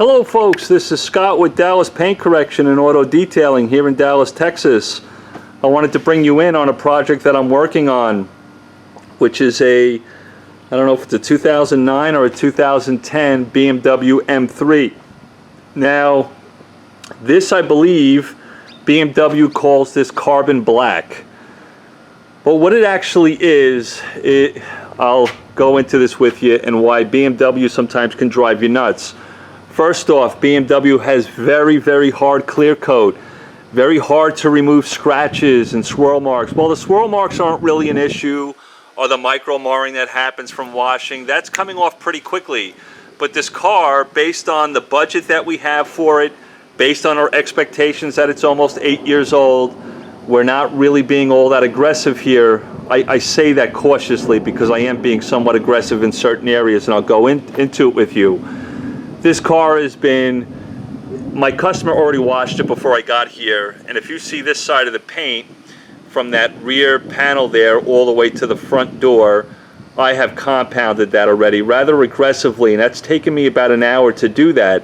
Hello folks, this is Scott with Dallas Paint Correction and Auto Detailing here in Dallas, Texas. I wanted to bring you in on a project that I'm working on, which is I don't know if it's a 2009 or a 2010 BMW M3. Now, this I believe BMW calls this carbon black. But what it actually is, I'll go into this with you and why BMW sometimes can drive you nuts. First off, BMW has very, very hard clear coat. Very hard to remove scratches and swirl marks. Well, the swirl marks aren't really an issue, or the micro marring that happens from washing. That's coming off pretty quickly. But this car, based on the budget that we have for it, based on our expectations that it's almost 8 years old, we're not really being all that aggressive here. I say that cautiously because I am being somewhat aggressive in certain areas, and I'll go into it with you. This car has been, my customer already washed it before I got here, and if you see this side of the paint from that rear panel there all the way to the front door, I have compounded that already rather aggressively, and that's taken me about an hour to do that.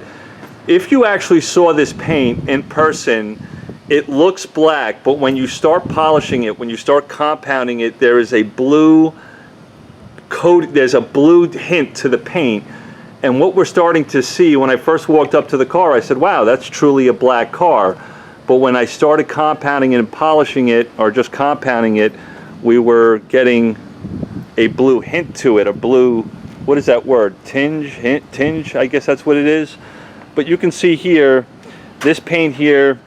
If you actually saw this paint in person, it looks black, but when you start polishing it, when you start compounding it, there is a blue coat, there's a blue hint to the paint. And what we're starting to see, when I first walked up to the car, I said, wow, that's truly a black car. But when I started compounding it and polishing it, or just compounding it, we were getting a blue hint to it, a blue, what is that word? Tinge, hint, tinge, I guess that's what it is. But you can see here, this paint here,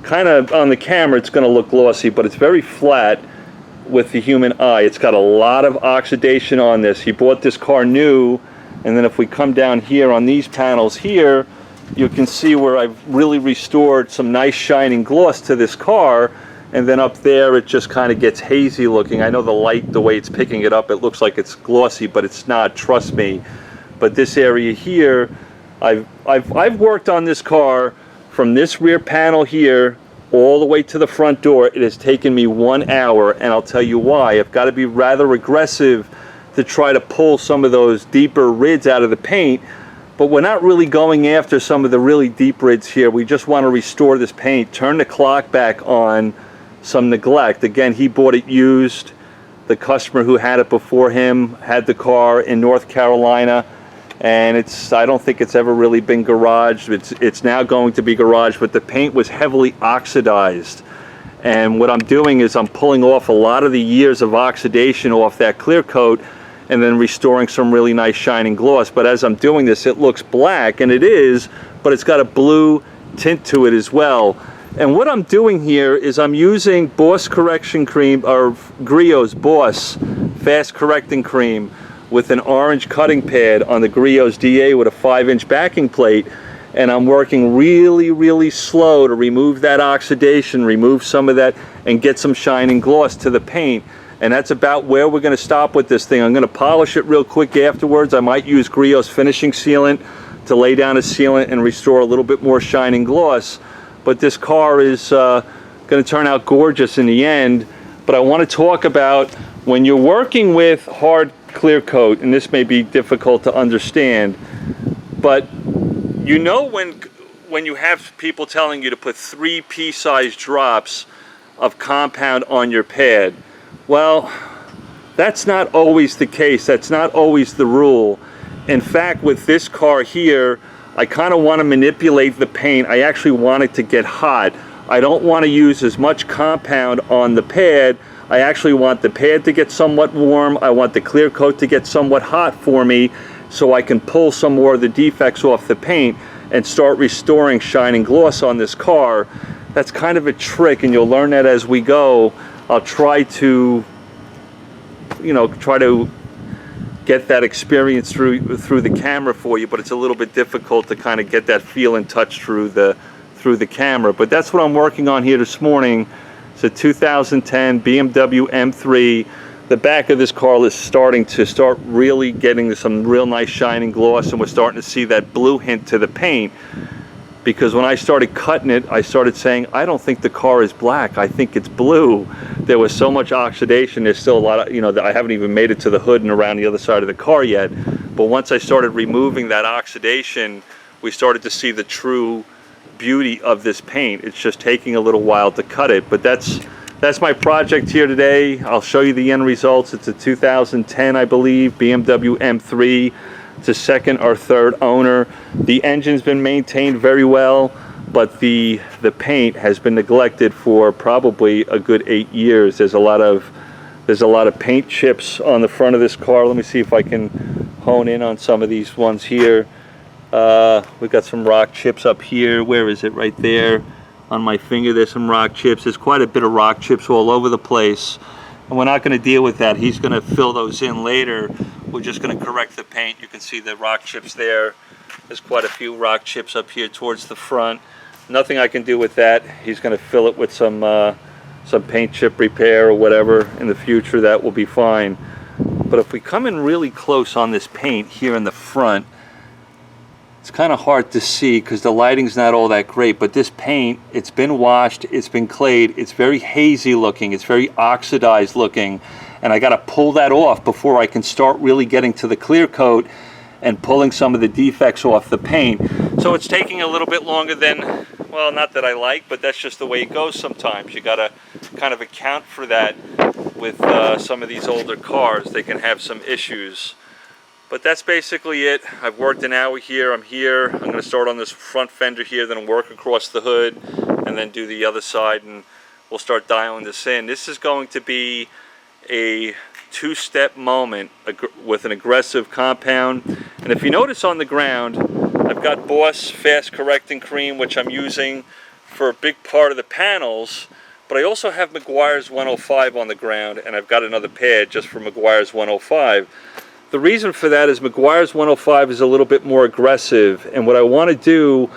kind of on the camera, it's gonna look glossy, but it's very flat with the human eye. It's got a lot of oxidation on this. He bought this car new. And then if we come down here on these panels here, you can see where I've really restored some nice shining gloss to this car. And then up there, it just kind of gets hazy looking. I know the light, the way it's picking it up, it looks like it's glossy, but it's not, trust me. But this area here, I've worked on this car from this rear panel here all the way to the front door. It has taken me 1 hour, and I'll tell you why. I've got to be rather aggressive to try to pull some of those deeper rids out of the paint, but we're not really going after some of the really deep rids here. We just want to restore this paint, turn the clock back on some neglect. Again, he bought it used. The customer who had it before him had the car in North Carolina, and I don't think it's ever really been garaged. It's now going to be garaged, but the paint was heavily oxidized. And what I'm doing is I'm pulling off a lot of the years of oxidation off that clear coat, and then restoring some really nice shining gloss. But as I'm doing this, it looks black, and it is, but it's got a blue tint to it as well. And what I'm doing here is I'm using Boss Correction Cream, or Griot's Boss Fast Correcting Cream, with an orange cutting pad on the Griot's DA with a 5-inch backing plate. And I'm working really, really slow to remove that oxidation, remove some of that, and get some shining gloss to the paint. And that's about where we're going to stop with this thing. I'm going to polish it real quick afterwards. I might use Griot's finishing sealant to lay down a sealant and restore a little bit more shining gloss. But this car is going to turn out gorgeous in the end. But I want to talk about when you're working with hard clear coat, and this may be difficult to understand, but you know when you have people telling you to put 3 pea-sized drops of compound on your pad. Well, that's not always the case. That's not always the rule. In fact, with this car here, I kind of want to manipulate the paint. I actually want it to get hot. I don't want to use as much compound on the pad. I actually want the pad to get somewhat warm. I want the clear coat to get somewhat hot for me, so I can pull some more of the defects off the paint and start restoring shining gloss on this car. That's kind of a trick, and you'll learn that as we go. I'll try to, get that experience through the camera for you, but it's a little bit difficult to kind of get that feel and touch through the camera. But that's what I'm working on here this morning. It's a 2010 BMW M3. The back of this car is starting to really getting some real nice shining gloss, and we're starting to see that blue hint to the paint. Because when I started cutting it, I started saying, I don't think the car is black, I think it's blue. There was so much oxidation, there's still a lot of, I haven't even made it to the hood and around the other side of the car yet. But once I started removing that oxidation we started to see the true beauty of this paint. It's just taking a little while to cut it, but that's my project here today. I'll show you the end results. It's a 2010, I believe, BMW M3. It's a second or third owner. The engine's been maintained very well, but the paint has been neglected for probably a good 8 years. There's a lot of paint chips on the front of this car. Let me see if I can hone in on some of these ones here. We've got some rock chips up here. Where is it? Right there on my finger, there's some rock chips. There's quite a bit of rock chips all over the place, and we're not going to deal with that. He's going to fill those in later. We're just going to correct the paint. You can see the rock chips there. There's quite a few rock chips up here towards the front. Nothing I can do with that. He's going to fill it with some paint chip repair or whatever in the future. That will be fine. But if we come in really close on this paint here in the front, it's kind of hard to see because the lighting's not all that great, but this paint, it's been washed, it's been clayed, it's very hazy looking, it's very oxidized looking, and I got to pull that off before I can start really getting to the clear coat and pulling some of the defects off the paint. So it's taking a little bit longer than, well, not that I like, but that's just the way it goes sometimes. You got to kind of account for that with some of these older cars. They can have some issues. But that's basically it. I've worked an hour here. I'm here. I'm going to start on this front fender here, then work across the hood, and then do the other side, and we'll start dialing this in. This is going to be a two-step moment with an aggressive compound. And if you notice on the ground, I've got Boss Fast Correcting Cream, which I'm using for a big part of the panels, but I also have Meguiar's 105 on the ground, and I've got another pad just for Meguiar's 105. The reason for that is Meguiar's 105 is a little bit more aggressive, and what I want to do,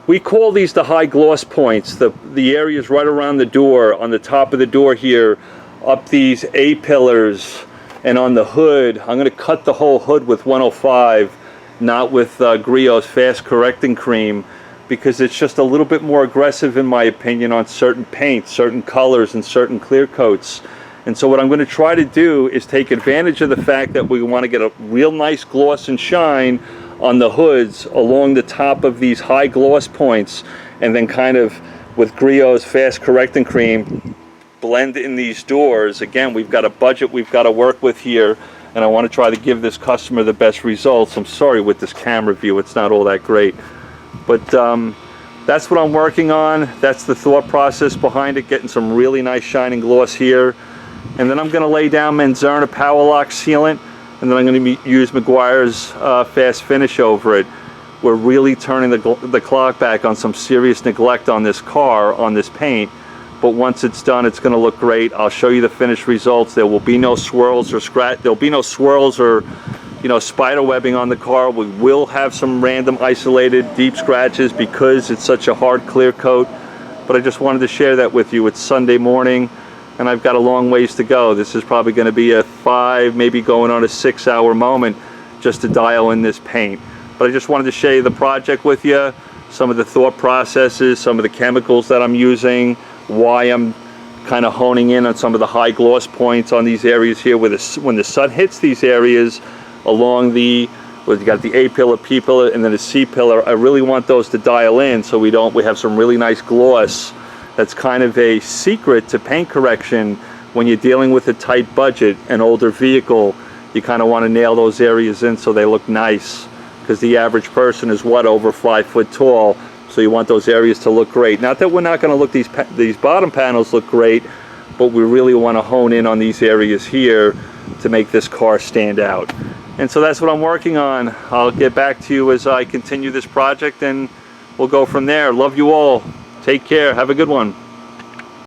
we call these the high gloss points, the areas right around the door, on the top of the door here, up these A-pillars, and on the hood. I'm going to cut the whole hood with 105, not with Griot's Fast Correcting Cream, because it's just a little bit more aggressive in my opinion on certain paints, certain colors, and certain clear coats. And so what I'm going to try to do is take advantage of the fact that we want to get a real nice gloss and shine on the hoods along the top of these high gloss points, and then kind of with Griot's Fast Correcting Cream blend in these doors. Again, we've got a budget we've got to work with here, and I want to try to give this customer the best results. I'm sorry with this camera view, it's not all that great, but that's what I'm working on. That's the thought process behind it, getting some really nice shining gloss here. And then I'm going to lay down Menzerna Power Lock sealant, and then I'm going to use Meguiar's Fast Finish over it. We're really turning the clock back on some serious neglect on this car, on this paint. But once it's done, it's going to look great. I'll show you the finished results. There will be no swirls or there'll be no swirls or, you know, spider webbing on the car. We will have some random isolated deep scratches because it's such a hard clear coat. But I just wanted to share that with you. It's Sunday morning, and I've got a long ways to go. This is probably going to be a 5, maybe going on a 6-hour moment just to dial in this paint. But I just wanted to share the project with you, some of the thought processes, some of the chemicals that I'm using, why I'm kind of honing in on some of the high gloss points on these areas here where when the sun hits these areas along the, well, you got the A pillar, P pillar, and then the C pillar. I really want those to dial in so we have some really nice gloss. That's kind of a secret to paint correction when you're dealing with a tight budget, an older vehicle. You kind of want to nail those areas in so they look nice, because the average person is what, over 5 foot tall, so you want those areas to look great. Not that we're not going to look, these bottom panels look great, but we really want to hone in on these areas here to make this car stand out. And so that's what I'm working on. I'll get back to you as I continue this project, and we'll go from there. Love you all. Take care. Have a good one.